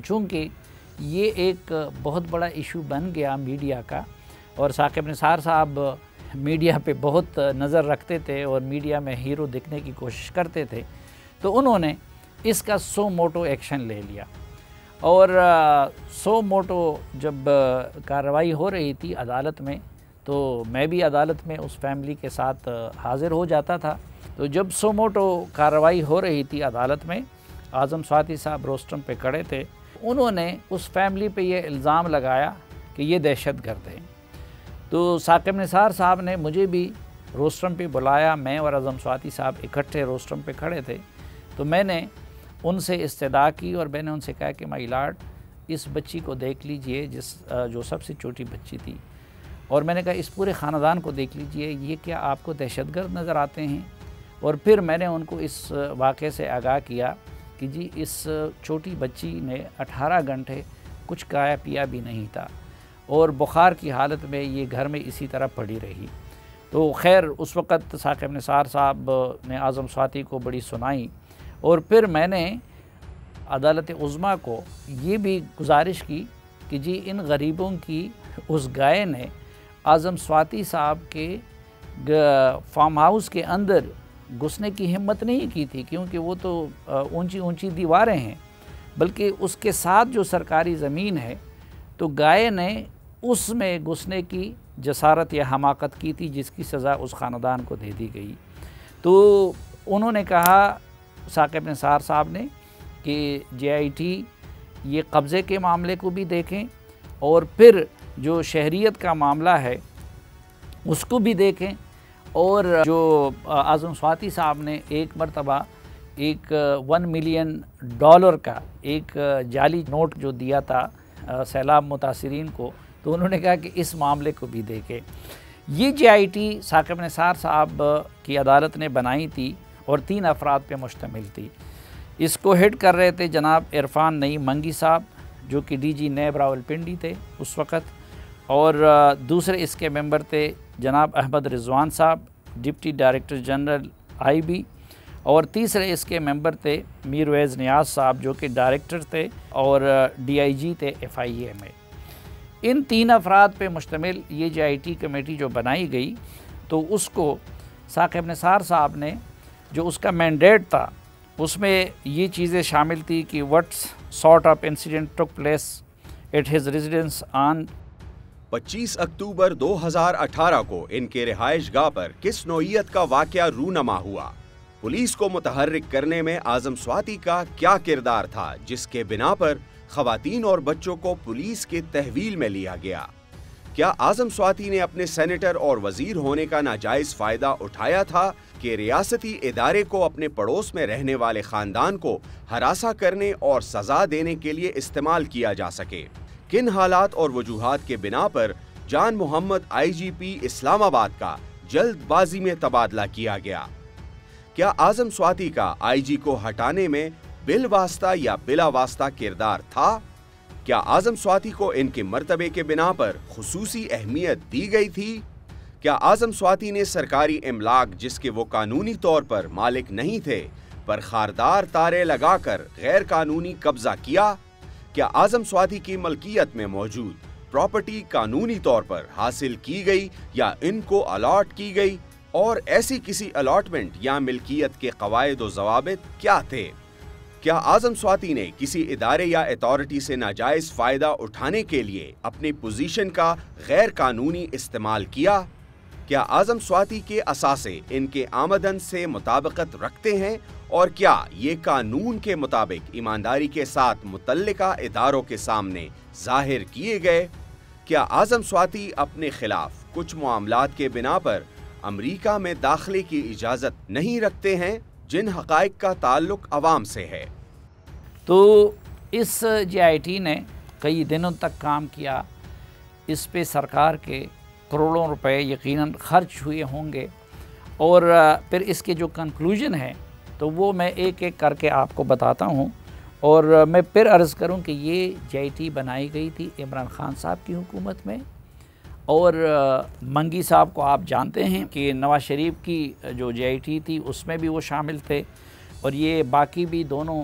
چونکہ یہ ایک بہت بڑا ایشو بن گیا میڈیا کا، اور ثاقب نثار صاحب میڈیا پہ بہت نظر رکھتے تھے اور میڈیا میں ہیرو دکھنے کی کوشش کرتے تھے، تو انہوں نے اس کا سو موٹو ایکشن لے لیا، اور سو موٹو جب کارروائی ہو رہی تھی عدالت میں تو میں بھی عدالت میں اس فیملی کے ساتھ حاضر ہو جاتا تھا۔ تو جب سو موٹو کارروائی ہو رہی تھی عدالت میں، اعظم سواتی صاحب روسٹرم پہ کھڑے تھے، انہوں نے اس فیملی پہ یہ الزام لگایا کہ یہ دہشت گرد ہیں۔ تو ثاقب نثار صاحب نے مجھے بھی روسٹرم پہ بلایا، میں اور اعظم سواتی صاحب اکٹھے روسٹرم پہ کھڑے تھے، تو میں نے ان سے استدعا کی اور میں نے ان سے کہا کہ مائی لارڈ، اس بچی کو دیکھ لیجئے جو سب سے چھوٹی بچی تھی، اور میں نے کہا اس پورے خاندان کو دیکھ لیجئے، یہ کیا آپ کو دہشت گرد نظر آتے ہیں؟ اور پھر میں نے ان کو اس واقعے سے آگاہ کیا کہ جی اس چھوٹی بچی نے 18 گھنٹے کچھ کھایا پیا بھی نہیں تھا، اور بخار کی حالت میں یہ گھر میں اسی طرح پڑی رہی۔ تو خیر اس وقت ثاقب نثار صاحب نے اعظم سواتی کو بڑی سنائی، اور پھر میں نے عدالت عظمیٰ کو یہ بھی گزارش کی کہ جی ان غریبوں کی اس گائے نے اعظم سواتی صاحب کے فارم ہاؤس کے اندر گھسنے کی ہمت نہیں کی تھی، کیونکہ وہ تو اونچی اونچی دیواریں ہیں، بلکہ اس کے ساتھ جو سرکاری زمین ہے، تو گائے نے اس میں گھسنے کی جسارت یا حماقت کی تھی، جس کی سزا اس خاندان کو دے دی گئی۔ تو انہوں نے کہا ثاقب نثار صاحب نے کہ JIT یہ قبضے کے معاملے کو بھی دیکھیں، اور پھر جو شہریت کا معاملہ ہے اس کو بھی دیکھیں، اور جو اعظم سواتی صاحب نے ایک مرتبہ ایک $1 ملین کا ایک جعلی نوٹ جو دیا تھا سیلاب متاثرین کو، تو انہوں نے کہا کہ اس معاملے کو بھی دیکھیں۔ یہ JIT ثاقب نثار صاحب کی عدالت نے بنائی تھی اور 3 افراد پہ مشتمل تھی۔ اس کو ہیڈ کر رہے تھے جناب عرفان نعیم منگی صاحب، جو کہ DG نیب راولپنڈی تھے اس وقت، اور دوسرے اس کے ممبر تھے جناب احمد رضوان صاحب، ڈپٹی ڈائریکٹر جنرل IB، اور تیسرے اس کے ممبر تھے میرویز نیاز صاحب، جو کہ ڈائریکٹر تھے اور DIG تھے FIA میں۔ ان 3 افراد پہ مشتمل یہ JIT کمیٹی جو بنائی گئی، تو اس کو ثاقب نثار صاحب نے جو اس کا مینڈیٹ تھا، اس میں یہ چیزیں شامل تھی کہ what sort of incident took place at his residence on 25 اکتوبر 2018 کو ان کے رہائش گاہ پر کس نوعیت کا واقعہ رونما ہوا؟ پولیس کو متحرک کرنے میں اعظم سواتی کا کیا کردار تھا، جس کے بنا پر خواتین اور بچوں کو پولیس کے تحویل میں لیا گیا؟ کیا اعظم سواتی نے اپنے سینیٹر اور وزیر ہونے کا ناجائز فائدہ اٹھایا تھا کہ ریاستی ادارے کو اپنے پڑوس میں رہنے والے خاندان کو ہراساں کرنے اور سزا دینے کے لیے استعمال کیا جا سکے؟ کن حالات اور وجوہات کے بنا پر جان محمد IGP اسلام آباد کا جلد بازی میں تبادلہ کیا گیا؟ کیا اعظم سواتی کا IG کو ہٹانے میں بالواسطہ یا بلا واسطہ کردار تھا؟ کیا اعظم سواتی کو ان کے مرتبے کے بنا پر خصوصی اہمیت دی گئی تھی؟ کیا اعظم سواتی نے سرکاری املاک جس کے وہ قانونی طور پر مالک نہیں تھے پر خاردار تارے لگا کر غیر قانونی قبضہ کیا؟ کیا اعظم سواتی کی ملکیت میں موجود پراپرٹی قانونی طور پر حاصل کی گئی یا ان کو الاٹ کی گئی، اور ایسی کسی الاٹمنٹ یا ملکیت کے قواعد و ضوابط کیا تھے؟ کیا اعظم سواتی نے کسی ادارے یا اتھارٹی سے ناجائز فائدہ اٹھانے کے لیے اپنی پوزیشن کا غیر قانونی استعمال کیا؟ کیا اعظم سواتی کے اثاثے ان کے آمدن سے مطابقت رکھتے ہیں، اور کیا یہ قانون کے مطابق ایمانداری کے ساتھ متعلقہ اداروں کے سامنے ظاہر کیے گئے؟ کیا اعظم سواتی اپنے خلاف کچھ معاملات کے بنا پر امریکہ میں داخلے کی اجازت نہیں رکھتے ہیں، جن حقائق کا تعلق عوام سے ہے؟ تو اس JIT نے کئی دنوں تک کام کیا، اس پہ سرکار کے کروڑوں روپے یقیناً خرچ ہوئے ہوں گے، اور پھر اس کے جو کنکلوژن ہے تو وہ میں ایک ایک کر کے آپ کو بتاتا ہوں، اور میں پھر عرض کروں کہ یہ JIT بنائی گئی تھی عمران خان صاحب کی حکومت میں، اور منگی صاحب کو آپ جانتے ہیں کہ نواز شریف کی جو JIT تھی اس میں بھی وہ شامل تھے، اور یہ باقی بھی دونوں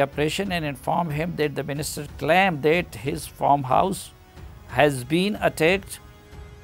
operation and informed him that the minister claimed that his farmhouse has been attacked.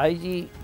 IG